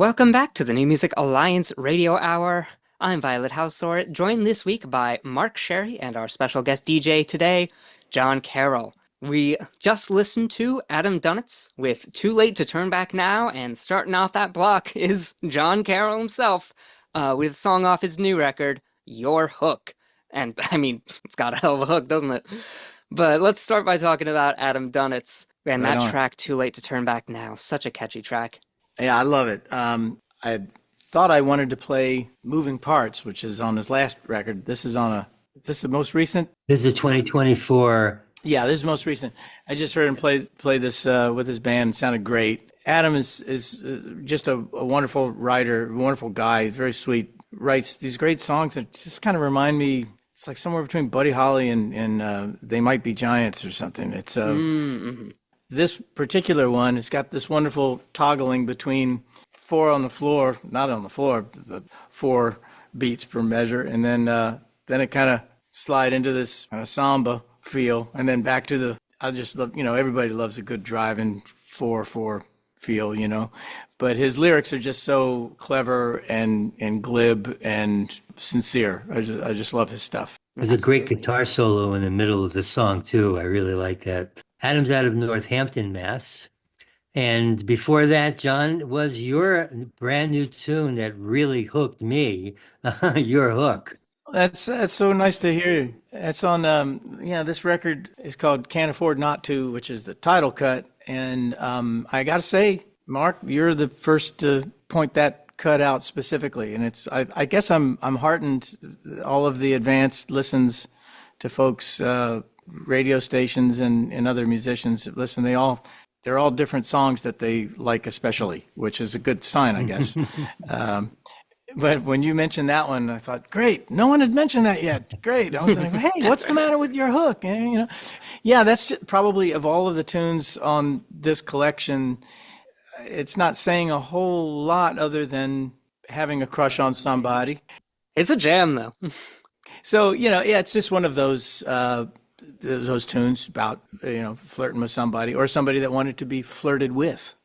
Welcome back to the New Music Alliance Radio Hour. I'm Violet Hausthor, joined this week by Mark Sherry and our special guest DJ today, Jon Carroll. We just listened to Adam Dunetz with Too Late to Turn Back Now, and starting off that block is Jon Carroll himself with a song off his new record, Your Hook. And, I mean, it's got a hell of a hook, doesn't it? But let's start by talking about Adam Dunetz and Right that on. track, Too Late to Turn Back Now. Such a catchy track. Yeah, I love it. I thought I wanted to play Moving Parts, which is on his last record. Is this the most recent? This is 2024. Yeah, this is the most recent. I just heard him play this with his band. It sounded great. Adam is just a wonderful writer, a wonderful guy, very sweet. Writes these great songs that just kind of remind me. It's like somewhere between Buddy Holly and They Might Be Giants or something. It's This particular one has got this wonderful toggling between four on the floor, not on the floor, but 4 beats per measure, and then it kind of slide into this kind of samba feel, and then back to the. I just love, everybody loves a good driving 4/4 feel, but his lyrics are just so clever and glib and sincere. I just love his stuff. There's a great guitar solo in the middle of the song, too. I really like that. Adam's out of Northampton, Mass. And before that, John, was your brand new tune that really hooked me, Your Hook. That's so nice to hear. That's on, this record is called Can't Afford Not To, which is the title cut. And I got to say, Mark, you're the first to point that cut out specifically. And I guess I'm heartened. All of the advanced listens to folks, radio stations and other musicians listen. They're all different songs that they like especially, which is a good sign, I guess. But when you mentioned that one, I thought, great, no one had mentioned that yet. Great. I was like, hey, what's the matter with Your Hook? And, yeah, that's just probably of all of the tunes on this collection, it's not saying a whole lot other than having a crush on somebody. It's a jam, though. So, it's just one of those tunes about, flirting with somebody or somebody that wanted to be flirted with,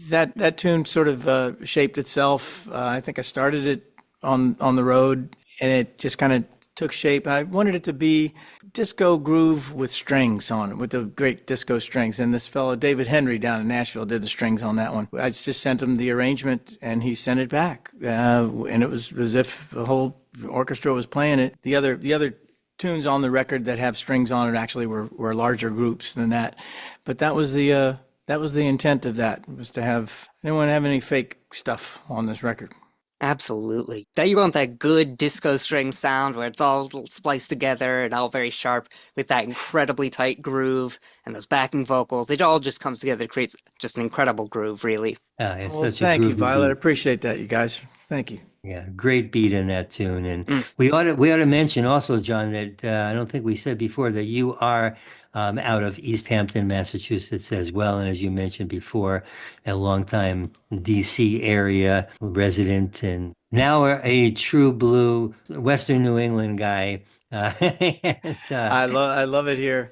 That tune sort of shaped itself. I think I started it on the road, and it just kind of took shape. I wanted it to be disco groove with strings on it, with the great disco strings. And this fellow, David Henry, down in Nashville, did the strings on that one. I just sent him the arrangement, and he sent it back. And it was as if the whole orchestra was playing it. The other tunes on the record that have strings on it actually were larger groups than that. But that was the intent of that, was to have, I didn't want to have any fake stuff on this record. Absolutely. That you want that good disco string sound where it's all spliced together and all very sharp with that incredibly tight groove and those backing vocals. It all just comes together to create just an incredible groove, really. Thank you, Violet. I appreciate that, you guys. Thank you. Yeah, great beat in that tune. And we ought to mention also, John, that I don't think we said before that you are out of East Hampton, Massachusetts as well. And as you mentioned before, a longtime DC area resident and now a true blue Western New England guy. I love it here.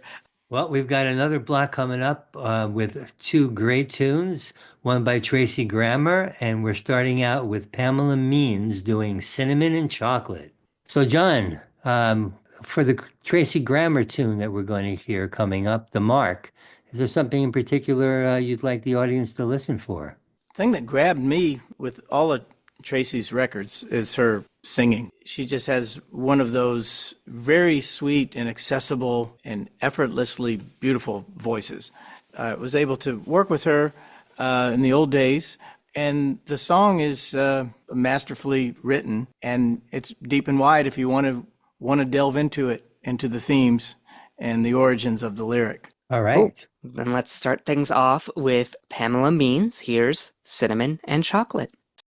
Well, we've got another block coming up with 2 great tunes, one by Tracy Grammer, and we're starting out with Pamela Means doing Cinnamon and Chocolate. So, John, for the Tracy Grammer tune that we're going to hear coming up, The Mark, is there something in particular you'd like the audience to listen for? The thing that grabbed me with all of Tracy's records is her singing. She just has one of those very sweet and accessible and effortlessly beautiful voices. I was able to work with her in the old days, and the song is masterfully written, and it's deep and wide if you want to delve into it, into the themes and the origins of the lyric. All right. Cool. Then let's start things off with Pamela Means. Here's Cinnamon and Chocolate.